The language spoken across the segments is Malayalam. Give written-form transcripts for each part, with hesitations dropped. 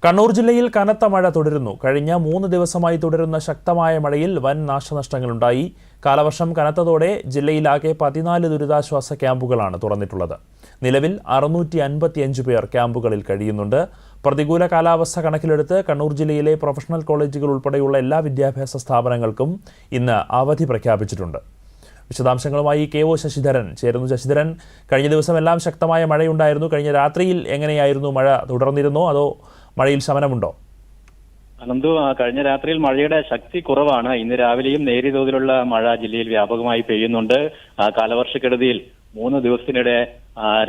കണ്ണൂർ ജില്ലയിൽ കനത്ത മഴ തുടരുന്നു. കഴിഞ്ഞ 3 ദിവസമായി തുടരുന്ന ശക്തമായ മഴയിൽ വൻ നാശനഷ്ടങ്ങളുണ്ടായി. കാലവർഷം കനത്തതോടെ ജില്ലയിലാകെ 14 ദുരിതാശ്വാസ ക്യാമ്പുകളാണ് തുറന്നിട്ടുള്ളത്. നിലവിൽ 655 പേർ ക്യാമ്പുകളിൽ കഴിയുന്നുണ്ട്. പ്രതികൂല കാലാവസ്ഥ കണക്കിലെടുത്ത് കണ്ണൂർ ജില്ലയിലെ പ്രൊഫഷണൽ കോളേജുകൾ ഉൾപ്പെടെയുള്ള എല്ലാ വിദ്യാഭ്യാസ സ്ഥാപനങ്ങൾക്കും ഇന്ന് അവധി പ്രഖ്യാപിച്ചിട്ടുണ്ട്. വിശദാംശങ്ങളുമായി കെ.ഒ. ശശിധരൻ ചേരുന്നു. ശശിധരൻ, കഴിഞ്ഞ ദിവസമെല്ലാം ശക്തമായ മഴയുണ്ടായിരുന്നു. കഴിഞ്ഞ രാത്രിയിൽ എങ്ങനെയായിരുന്നു? മഴ തുടർന്നിരുന്നോ അതോ മഴയിൽ ശമനമുണ്ടോ? അനന്തു, കഴിഞ്ഞ രാത്രിയിൽ മഴയുടെ ശക്തി കുറവാണ്. ഇന്ന് രാവിലെയും നേരിയ തോതിലുള്ള മഴ ജില്ലയിൽ വ്യാപകമായി പെയ്യുന്നുണ്ട്. കാലവർഷക്കെടുതിയിൽ 3 ദിവസത്തിനിടെ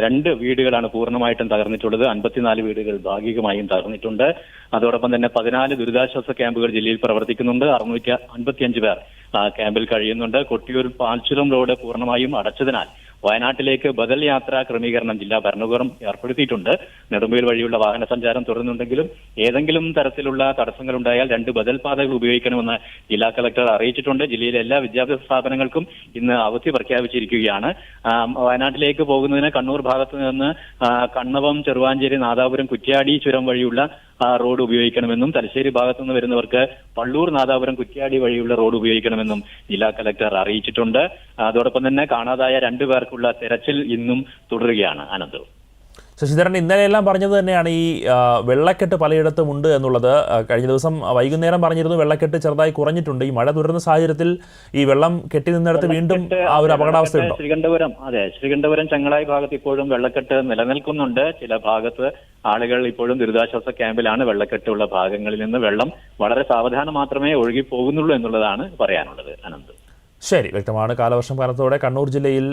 2 വീടുകളാണ് പൂർണ്ണമായിട്ടും തകർന്നിട്ടുള്ളത്. 54 വീടുകൾ ഭാഗികമായും തകർന്നിട്ടുണ്ട്. അതോടൊപ്പം തന്നെ 14 ദുരിതാശ്വാസ ക്യാമ്പുകൾ ജില്ലയിൽ പ്രവർത്തിക്കുന്നുണ്ട്. 655 പേർ ക്യാമ്പിൽ കഴിയുന്നുണ്ട്. കൊട്ടിയൂർ പാൽച്ചുരം റോഡ് പൂർണ്ണമായും അടച്ചതിനാൽ വയനാട്ടിലേക്ക് ബദൽ യാത്രാ ക്രമീകരണം ജില്ലാ ഭരണകൂടം ഏർപ്പെടുത്തിയിട്ടുണ്ട്. നെടുമ്പയിൽ വഴിയുള്ള വാഹന സഞ്ചാരം തുടരുന്നുണ്ടെങ്കിലും ഏതെങ്കിലും തരത്തിലുള്ള തടസ്സങ്ങൾ ഉണ്ടായാൽ 2 ബദൽ പാതകൾ ഉപയോഗിക്കണമെന്ന് ജില്ലാ കളക്ടർ അറിയിച്ചിട്ടുണ്ട്. ജില്ലയിലെ എല്ലാ വിദ്യാഭ്യാസ സ്ഥാപനങ്ങൾക്കും ഇന്ന് അവധി പ്രഖ്യാപിച്ചിരിക്കുകയാണ്. വയനാട്ടിലേക്ക് പോകുന്നതിന് കണ്ണൂർ ഭാഗത്ത് നിന്ന് കണ്ണവം, ചെറുവാഞ്ചേരി, നാദാപുരം, കുറ്റ്യാടി ചുരം വഴിയുള്ള റോഡ് ഉപയോഗിക്കണമെന്നും തലശ്ശേരി ഭാഗത്തു നിന്ന് വരുന്നവർക്ക് പള്ളൂർ, നാദാപുരം, കുറ്റ്യാടി വഴിയുള്ള റോഡ് ഉപയോഗിക്കണമെന്നും ജില്ലാ കലക്ടർ അറിയിച്ചിട്ടുണ്ട്. അതോടൊപ്പം തന്നെ കാണാതായ 2 പേർക്കുള്ള തെരച്ചിൽ ഇന്നും തുടരുകയാണ്. അനന്തു, ശശിധരൻ, ഇന്നലെയെല്ലാം പറഞ്ഞത് തന്നെയാണ് ഈ വെള്ളക്കെട്ട് പലയിടത്തും ഉണ്ട് എന്നുള്ളത്. കഴിഞ്ഞ ദിവസം വൈകുന്നേരം പറഞ്ഞിരുന്നു വെള്ളക്കെട്ട് ചെറുതായി കുറഞ്ഞിട്ടുണ്ട്. ഈ മഴ തുടരുന്ന സാഹചര്യത്തിൽ ഈ വെള്ളം കെട്ടി നിന്നിടത്ത് വീണ്ടും ആ ഒരു അപകടാവസ്ഥയുണ്ടോ? ശ്രീകണ്ഠപുരം ചങ്ങളായി ഭാഗത്ത് ഇപ്പോഴും വെള്ളക്കെട്ട് നിലനിൽക്കുന്നുണ്ട്. ചില ഭാഗത്ത് ആളുകൾ ഇപ്പോഴും ദുരിതാശ്വാസ ക്യാമ്പിലാണ്. വെള്ളക്കെട്ടുള്ള ഭാഗങ്ങളിൽ നിന്ന് വെള്ളം വളരെ സാവധാനം മാത്രമേ ഒഴുകി പോകുന്നുള്ളൂ എന്നുള്ളതാണ് പറയാനുള്ളത്. അനന്ത്, ശരി, വ്യക്തമാണ്. കാലവർഷം കനത്തോടെ കണ്ണൂർ ജില്ലയിൽ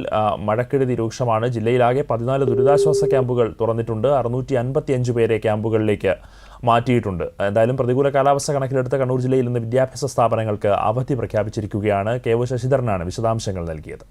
മഴക്കെടുതി രൂക്ഷമാണ്. ജില്ലയിലാകെ 14 ദുരിതാശ്വാസ ക്യാമ്പുകൾ തുറന്നിട്ടുണ്ട്. 655 പേരെ ക്യാമ്പുകളിലേക്ക് മാറ്റിയിട്ടുണ്ട്. എന്തായാലും പ്രതികൂല കാലാവസ്ഥ കണക്കിലെടുത്ത് കണ്ണൂർ ജില്ലയിൽ ഇന്ന് വിദ്യാഭ്യാസ സ്ഥാപനങ്ങൾക്ക് അവധി പ്രഖ്യാപിച്ചിരിക്കുകയാണ്. കെ.ഒ. ശശിധരനാണ് വിശദാംശങ്ങൾ നൽകിയത്.